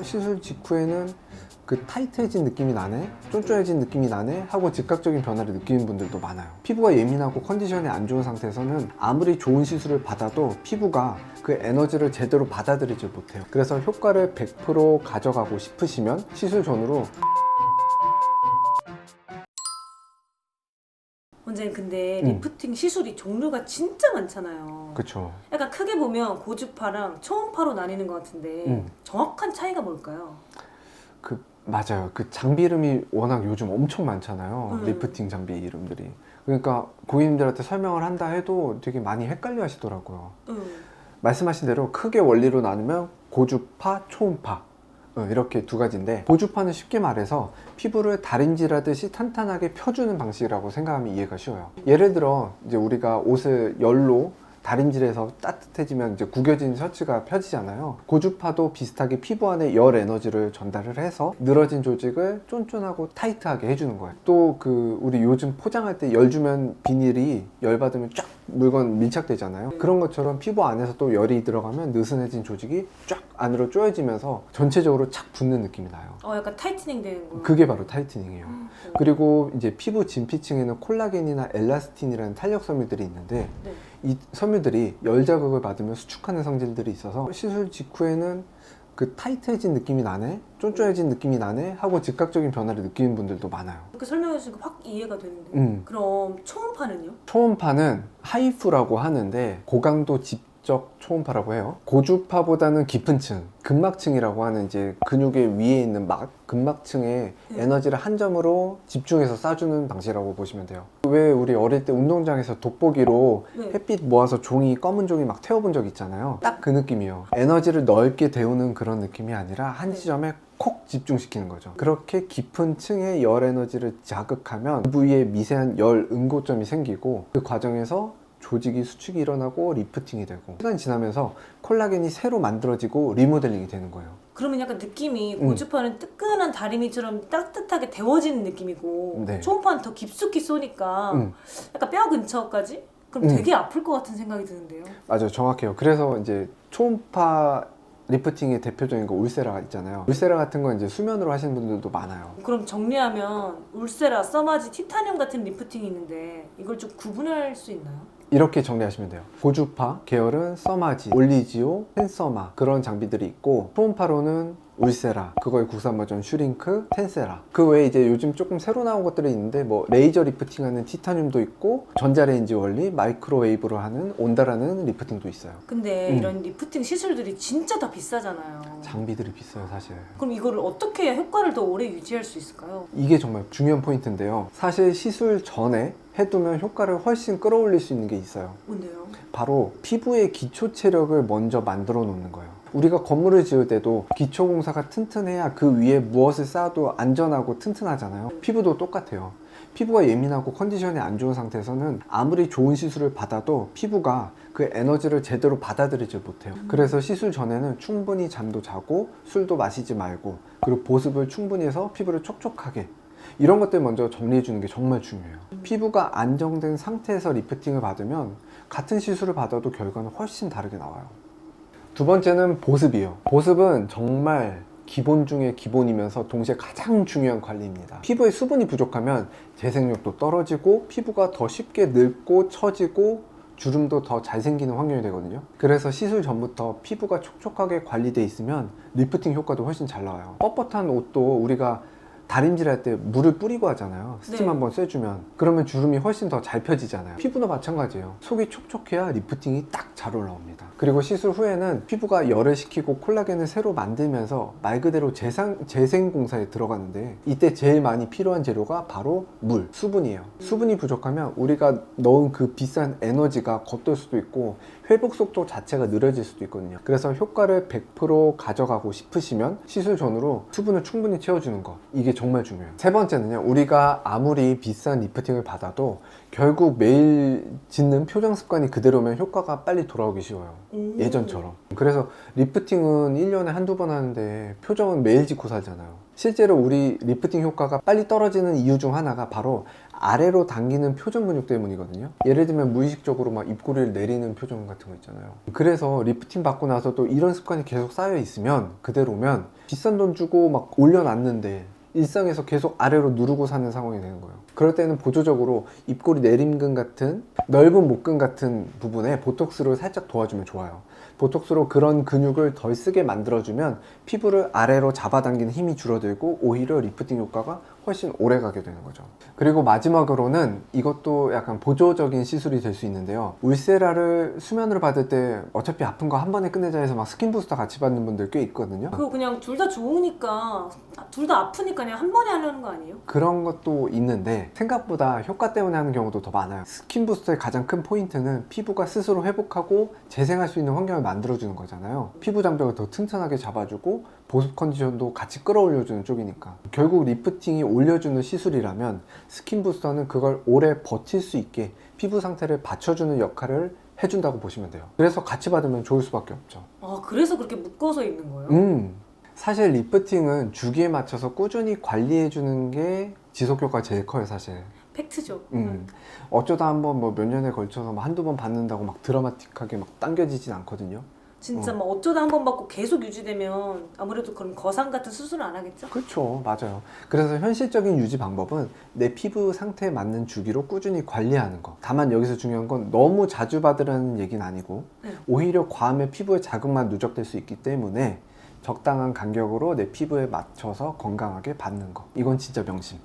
시술 직후에는 그 타이트해진 느낌이 나네, 쫀쫀해진 느낌이 나네 하고 즉각적인 변화를 느끼는 분들도 많아요. 피부가 예민하고 컨디션이 안 좋은 상태에서는 아무리 좋은 시술을 받아도 피부가 그 에너지를 제대로 받아들이지 못해요. 그래서 효과를 100% 가져가고 싶으시면 시술 전후로 원장님, 근데 리프팅 시술이 종류가 진짜 많잖아요. 그쵸. 약간 크게 보면 고주파랑 초음파로 나뉘는 것 같은데 정확한 차이가 뭘까요? 맞아요. 그 장비 이름이 워낙 요즘 엄청 많잖아요. 리프팅 장비 이름들이. 그러니까 고객님들한테 설명을 한다 해도 되게 많이 헷갈려 하시더라고요. 말씀하신 대로 크게 원리로 나누면 고주파, 초음파 이렇게 두 가지인데, 고주파는 쉽게 말해서 피부를 다림질하듯이 탄탄하게 펴주는 방식이라고 생각하면 이해가 쉬워요. 예를 들어 이제 우리가 옷을 열로 다림질해서 따뜻해지면 이제 구겨진 셔츠가 펴지잖아요. 고주파도 비슷하게 피부 안에 열 에너지를 전달을 해서 늘어진 조직을 쫀쫀하고 타이트하게 해주는 거예요. 또 우리 요즘 포장할 때 열 주면 비닐이 열 받으면 쫙 물건 밀착되잖아요. 그런 것처럼 피부 안에서 또 열이 들어가면 느슨해진 조직이 쫙 안으로 조여지면서 전체적으로 착 붙는 느낌이 나요. 약간 타이트닝 되는 거. 그게 바로 타이트닝이에요. 그리고 이제 피부 진피층에는 콜라겐이나 엘라스틴이라는 탄력 섬유들이 있는데, 이 섬유들이 열 자극을 받으면 수축하는 성질들이 있어서 시술 직후에는 그 타이트해진 느낌이 나네, 쫀쫀해진 느낌이 나네 하고 즉각적인 변화를 느끼는 분들도 많아요. 그렇게 설명해 주시니까 확 이해가 되는데. 그럼 초음파는요? 초음파는 하이프라고 하는데 고강도 집적 초음파라고 해요. 고주파보다는 깊은 층, 근막층이라고 하는 이제 근육의 위에 있는 근막층에 에너지를 한 점으로 집중해서 쏴주는 방식이라고 보시면 돼요. 왜 우리 어릴 때 운동장에서 돋보기로 햇빛 모아서 검은 종이 막 태워본 적 있잖아요. 딱 그 느낌이에요. 에너지를 넓게 데우는 그런 느낌이 아니라 한 지점에 콕 집중시키는 거죠. 그렇게 깊은 층의 열 에너지를 자극하면 그 부위에 미세한 열 응고점이 생기고, 그 과정에서 조직이 수축이 일어나고 리프팅이 되고, 시간이 지나면서 콜라겐이 새로 만들어지고 리모델링이 되는 거예요. 그러면 약간 느낌이 고주파는 뜨끈한 다리미처럼 따뜻하게 데워지는 느낌이고, 초음파는 더 깊숙이 쏘니까 약간 뼈 근처까지? 그럼 되게 아플 것 같은 생각이 드는데요. 맞아요, 정확해요. 그래서 이제 초음파 리프팅의 대표적인 거 울세라 있잖아요. 울세라 같은 건 이제 수면으로 하시는 분들도 많아요. 그럼 정리하면 울세라, 써마지, 티타늄 같은 리프팅이 있는데 이걸 좀 구분할 수 있나요? 이렇게 정리하시면 돼요. 고주파 계열은 써마지, 올리지오, 텐서마 그런 장비들이 있고, 초음파로는 울세라, 그거의 국산 버전 슈링크, 텐세라. 그 외에 이제 요즘 조금 새로 나온 것들이 있는데, 뭐 레이저 리프팅하는 티타늄도 있고, 전자레인지 원리, 마이크로웨이브로 하는 온다라는 리프팅도 있어요. 근데 이런 리프팅 시술들이 진짜 다 비싸잖아요. 장비들이 비싸요, 사실. 그럼 이거를 어떻게 해야 효과를 더 오래 유지할 수 있을까요? 이게 정말 중요한 포인트인데요. 사실 시술 전에 해두면 효과를 훨씬 끌어올릴 수 있는 게 있어요. 뭔데요? 바로 피부의 기초 체력을 먼저 만들어 놓는 거예요. 우리가 건물을 지을 때도 기초 공사가 튼튼해야 그 위에 무엇을 쌓아도 안전하고 튼튼하잖아요. 피부도 똑같아요. 피부가 예민하고 컨디션이 안 좋은 상태에서는 아무리 좋은 시술을 받아도 피부가 그 에너지를 제대로 받아들이지 못해요. 그래서 시술 전에는 충분히 잠도 자고 술도 마시지 말고, 그리고 보습을 충분히 해서 피부를 촉촉하게, 이런 것들 먼저 정리해 주는 게 정말 중요해요. 피부가 안정된 상태에서 리프팅을 받으면 같은 시술을 받아도 결과는 훨씬 다르게 나와요. 두 번째는 보습이에요. 보습은 정말 기본 중에 기본이면서 동시에 가장 중요한 관리입니다. 피부에 수분이 부족하면 재생력도 떨어지고 피부가 더 쉽게 늙고 처지고 주름도 더 잘 생기는 환경이 되거든요. 그래서 시술 전부터 피부가 촉촉하게 관리돼 있으면 리프팅 효과도 훨씬 잘 나와요. 뻣뻣한 옷도 우리가 다림질 할 때 물을 뿌리고 하잖아요. 스팀 한번 쐬주면. 그러면 주름이 훨씬 더 잘 펴지잖아요. 피부도 마찬가지예요. 속이 촉촉해야 리프팅이 딱 잘 올라옵니다. 그리고 시술 후에는 피부가 열을 식히고 콜라겐을 새로 만들면서 말 그대로 재생 공사에 들어가는데, 이때 제일 많이 필요한 재료가 바로 물, 수분이에요. 수분이 부족하면 우리가 넣은 그 비싼 에너지가 겉돌 수도 있고 회복 속도 자체가 느려질 수도 있거든요. 그래서 효과를 100% 가져가고 싶으시면 시술 전후로 수분을 충분히 채워주는 거, 이게 정말 중요해요. 세 번째는요, 우리가 아무리 비싼 리프팅을 받아도 결국 매일 짓는 표정 습관이 그대로면 효과가 빨리 돌아오기 쉬워요. 예전처럼. 그래서 리프팅은 1년에 한두 번 하는데 표정은 매일 짓고 살잖아요. 실제로 우리 리프팅 효과가 빨리 떨어지는 이유 중 하나가 바로 아래로 당기는 표정 근육 때문이거든요. 예를 들면 무의식적으로 막 입꼬리를 내리는 표정 같은 거 있잖아요. 그래서 리프팅 받고 나서 또 이런 습관이 계속 쌓여 있으면, 그대로면 비싼 돈 주고 막 올려놨는데 일상에서 계속 아래로 누르고 사는 상황이 되는 거예요. 그럴 때는 보조적으로 입꼬리 내림근 같은 넓은 목근 같은 부분에 보톡스를 살짝 도와주면 좋아요. 보톡스로 그런 근육을 덜 쓰게 만들어주면 피부를 아래로 잡아당기는 힘이 줄어들고 오히려 리프팅 효과가 훨씬 오래 가게 되는 거죠. 그리고 마지막으로는 이것도 약간 보조적인 시술이 될 수 있는데요. 울세라를 수면으로 받을 때 어차피 아픈 거 한 번에 끝내자 해서 막 스킨 부스터 같이 받는 분들 꽤 있거든요. 그거 그냥 둘 다 좋으니까, 둘 다 아프니까 그냥 한 번에 하려는 거 아니에요? 그런 것도 있는데 생각보다 효과 때문에 하는 경우도 더 많아요. 스킨 부스터의 가장 큰 포인트는 피부가 스스로 회복하고 재생할 수 있는 환경을 만들어주는 거잖아요. 피부 장벽을 더 튼튼하게 잡아주고 보습 컨디션도 같이 끌어올려주는 쪽이니까. 결국 리프팅이 올려주는 시술이라면 스킨 부스터는 그걸 오래 버틸 수 있게 피부 상태를 받쳐주는 역할을 해준다고 보시면 돼요. 그래서 같이 받으면 좋을 수밖에 없죠. 아, 그래서 그렇게 묶어서 있는 거예요? 사실 리프팅은 주기에 맞춰서 꾸준히 관리해주는 게 지속 효과가 제일 커요, 사실. 팩트죠. 어쩌다 한번 뭐 몇 년에 걸쳐서 뭐 한두 번 받는다고 막 드라마틱하게 막 당겨지진 않거든요. 진짜 막 어쩌다 한 번 받고 계속 유지되면 아무래도 그런 거상 같은 수술은 안 하겠죠? 그렇죠, 맞아요. 그래서 현실적인 유지 방법은 내 피부 상태에 맞는 주기로 꾸준히 관리하는 거. 다만 여기서 중요한 건 너무 자주 받으라는 얘기는 아니고 오히려 과하면 피부에 자극만 누적될 수 있기 때문에 적당한 간격으로 내 피부에 맞춰서 건강하게 받는 거. 이건 진짜 명심.